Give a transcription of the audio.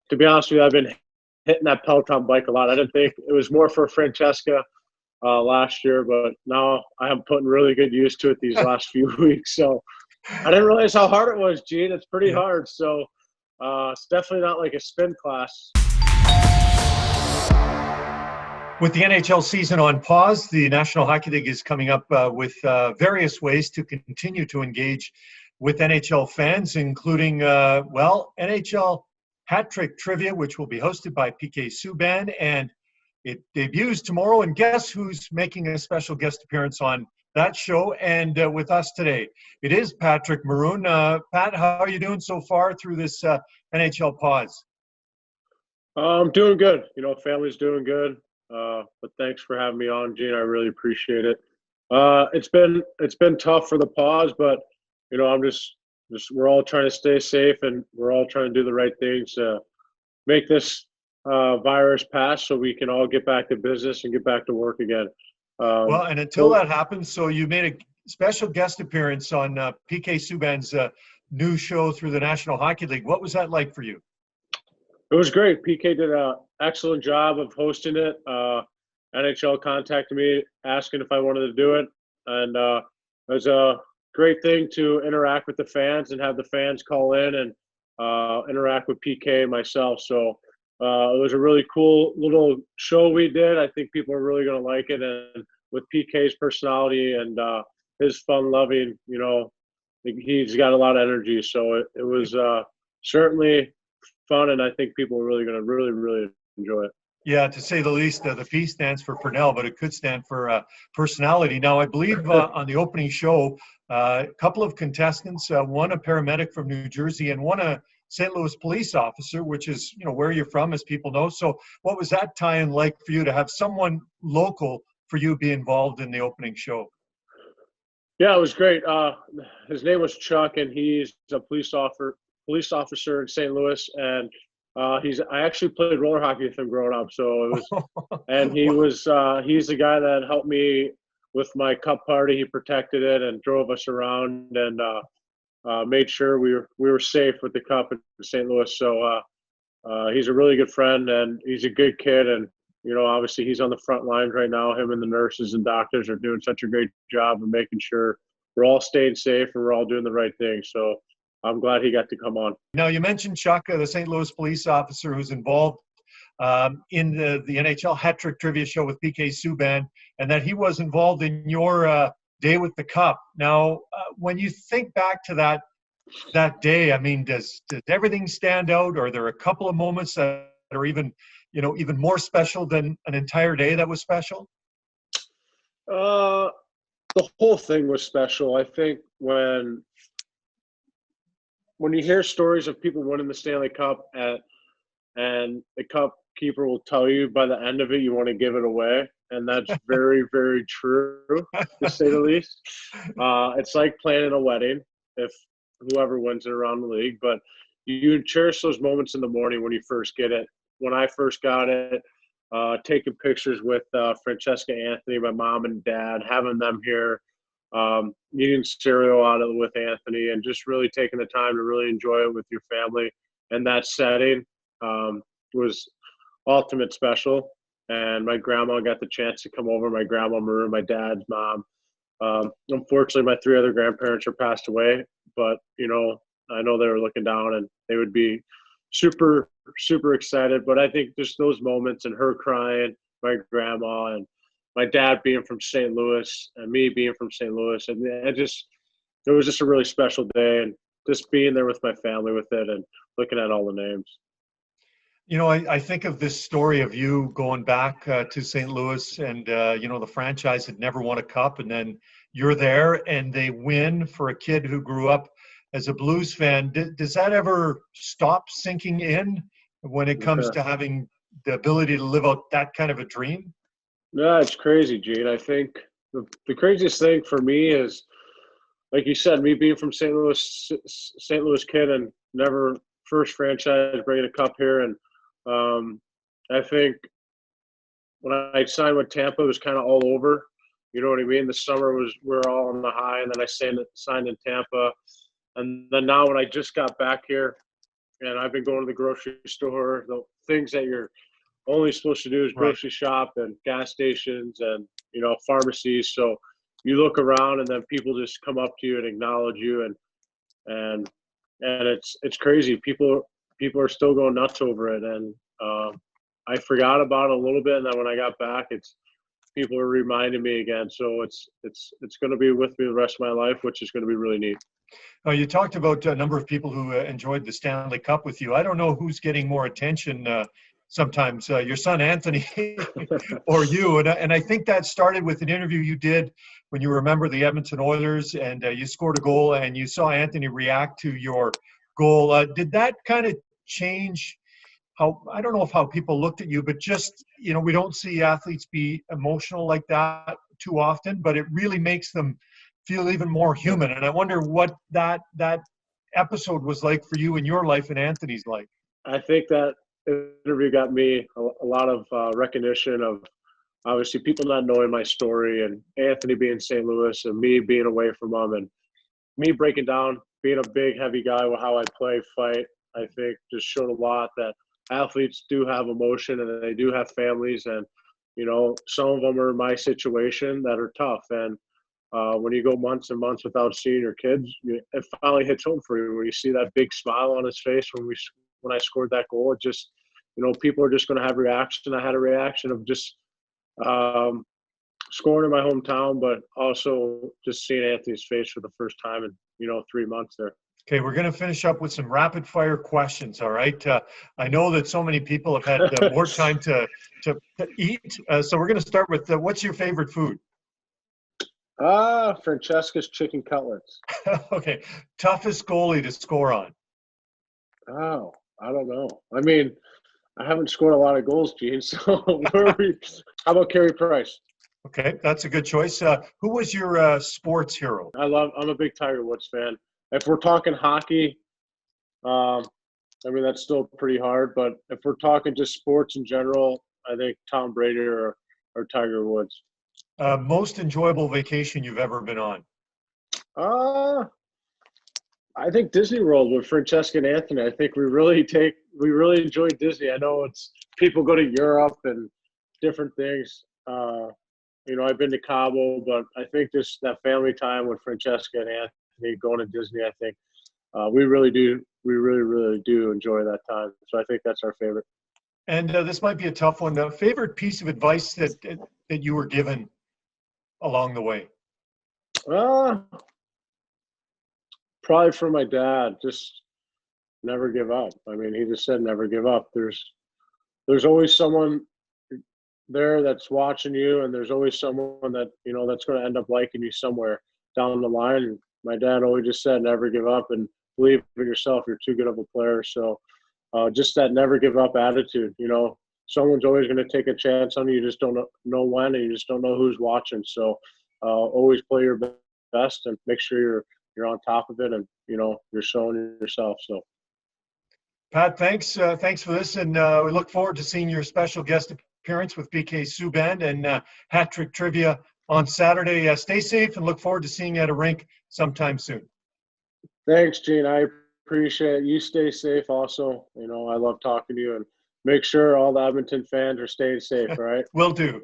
to be honest with you, I've been hitting that Peloton bike a lot. I didn't think it was more for Francesca last year, but now I am putting really good use to it these last few weeks. So I didn't realize how hard it was, Gene. It's pretty Yeah. hard. So it's definitely not like a spin class. With the NHL season on pause, the National Hockey League is coming up with various ways to continue to engage with NHL fans, including, NHL Hat Trick Trivia, which will be hosted by PK Subban, and it debuts tomorrow. And guess who's making a special guest appearance on that show and with us today? It is Patrick Maroon. Pat, how are you doing so far through this NHL pause? I'm doing good. Family's doing good. But thanks for having me on, Gene. I really appreciate it. It's been tough for the pause, but I'm just we're all trying to stay safe, and we're all trying to do the right things to make this virus pass, so we can all get back to business and get back to work again. And until that happens, so you made a special guest appearance on PK Subban's new show through the National Hockey League. What was that like for you? It was great. PK did an excellent job of hosting it. NHL contacted me asking if I wanted to do it, and it was a great thing to interact with the fans and have the fans call in and interact with PK and myself. So it was a really cool little show we did. I think people are really going to like it, and with PK's personality and his fun-loving, he's got a lot of energy. So it was certainly fun, and I think people are really going to really enjoy it. Yeah, to say the least. The P stands for Purnell, but it could stand for personality. Now, I believe on the opening show, a couple of contestants, one a paramedic from New Jersey and one a St. Louis police officer, which is where you're from, as people know. So what was that tie-in like for you to have someone local for you be involved in the opening show? Yeah, it was great. His name was Chuck, and he's a police officer in St. Louis, and I actually played roller hockey with him growing up. So it was, and he's the guy that helped me with my cup party. He protected it and drove us around and made sure we were safe with the cup in St. Louis. So he's a really good friend, and he's a good kid. And obviously he's on the front lines right now. Him and the nurses and doctors are doing such a great job of making sure we're all staying safe and we're all doing the right thing. So I'm glad he got to come on. Now, you mentioned Chuck, the St. Louis police officer who's involved in the NHL Hat Trick Trivia show with PK Subban, and that he was involved in your day with the cup. Now, when you think back to that day, I mean, does everything stand out? Or are there a couple of moments that are even more special than an entire day that was special? The whole thing was special. I think when you hear stories of people winning the Stanley Cup and the cup keeper will tell you by the end of it, you want to give it away. And that's very, very true, to say the least. It's like planning a wedding if whoever wins it around the league. But you cherish those moments in the morning when you first get it. When I first got it, taking pictures with Francesca Anthony, my mom and dad, having them here, eating cereal out of it with Anthony, and just really taking the time to really enjoy it with your family. And that setting was ultimate special. And my grandma got the chance to come over, my grandma Maroon, my dad's mom. Unfortunately, my 3 other grandparents are passed away, but I know they were looking down and they would be super, super excited. But I think just those moments and her crying, my grandma, and my dad being from St. Louis and me being from St. Louis, and it was just a really special day, and just being there with my family with it and looking at all the names. I think of this story of you going back to St. Louis, and the franchise had never won a cup, and then you're there and they win for a kid who grew up as a Blues fan. Does that ever stop sinking in when it comes to having the ability to live out that kind of a dream? Yeah, it's crazy, Gene. I think the craziest thing for me is, like you said, me being from St. Louis kid, and never first franchise bringing a cup here. And I think when I signed with Tampa, it was kind of all over. You know what I mean? The summer we're all on the high, and then I signed in Tampa. And then now when I just got back here, and I've been going to the grocery store. The things that you're only supposed to do is Right. grocery shop and gas stations and, you know, pharmacies. So you look around and then people just come up to you and acknowledge you, and it's crazy. People are still going nuts over it, and I forgot about it a little bit, and then when I got back, it's people are reminding me again. So it's going to be with me the rest of my life, which is going to be really neat. You talked about a number of people who enjoyed the Stanley Cup with you. I don't know who's getting more attention sometimes, your son Anthony or you. And I think that started with an interview you did when you were a member of the Edmonton Oilers, and you scored a goal, and you saw Anthony react to your goal. Did that kind of change how, I don't know if how people looked at you, but just, you know, we don't see athletes be emotional like that too often, but it really makes them feel even more human. And I wonder what that episode was like for you in your life and Anthony's life. I think that interview got me a lot of recognition of obviously people not knowing my story, and Anthony being in St. Louis and me being away from him, and me breaking down, being a big, heavy guy with how I play, fight, I think just showed a lot that athletes do have emotion and they do have families, and, you know, some of them are in my situation that are tough. And when you go months and months without seeing your kids, it finally hits home for you when you see that big smile on his face when I scored that goal. It just, you know, people are just going to have reaction. I had a reaction of just scoring in my hometown, but also just seeing Anthony's face for the first time in, you know, 3 months there. Okay, we're going to finish up with some rapid fire questions. All right. I know that so many people have had more time to eat. So we're going to start with what's your favorite food? Francesca's chicken cutlets. Okay. Toughest goalie to score on? Oh, I don't know. I mean, I haven't scored a lot of goals, Gene. So how about Carey Price? Okay, that's a good choice. Who was your sports hero? I'm a big Tiger Woods fan. If we're talking hockey, I mean, that's still pretty hard. But if we're talking just sports in general, I think Tom Brady or Tiger Woods. Most enjoyable vacation you've ever been on? I think Disney World with Francesca and Anthony. I think we really enjoy Disney. I know it's people go to Europe and different things. You know, I've been to Cabo, but I think just that family time with Francesca and Anthony going to Disney, I think we really do enjoy that time. So I think that's our favorite. And this might be a tough one. Favorite piece of advice that you were given along the way? Probably from my dad. Just never give up. I mean, he just said never give up. There's always someone there that's watching you, and there's always someone that, you know, that's going to end up liking you somewhere down the line. And my dad always just said never give up and believe in yourself. You're too good of a player. So just that never give up attitude. You know, someone's always going to take a chance on you. You just don't know when, and you just don't know who's watching. So always play your best and make sure you're on top of it, and, you know, you're showing yourself. So Pat, thanks for this, and we look forward to seeing your special guest appearance with BK Subban and Hat Trick Trivia on Saturday. Stay safe and look forward to seeing you at a rink sometime soon. Thanks, Gene. I appreciate it. You stay safe also. You know, I love talking to you, and make sure all the Edmonton fans are staying safe, all right? Will do.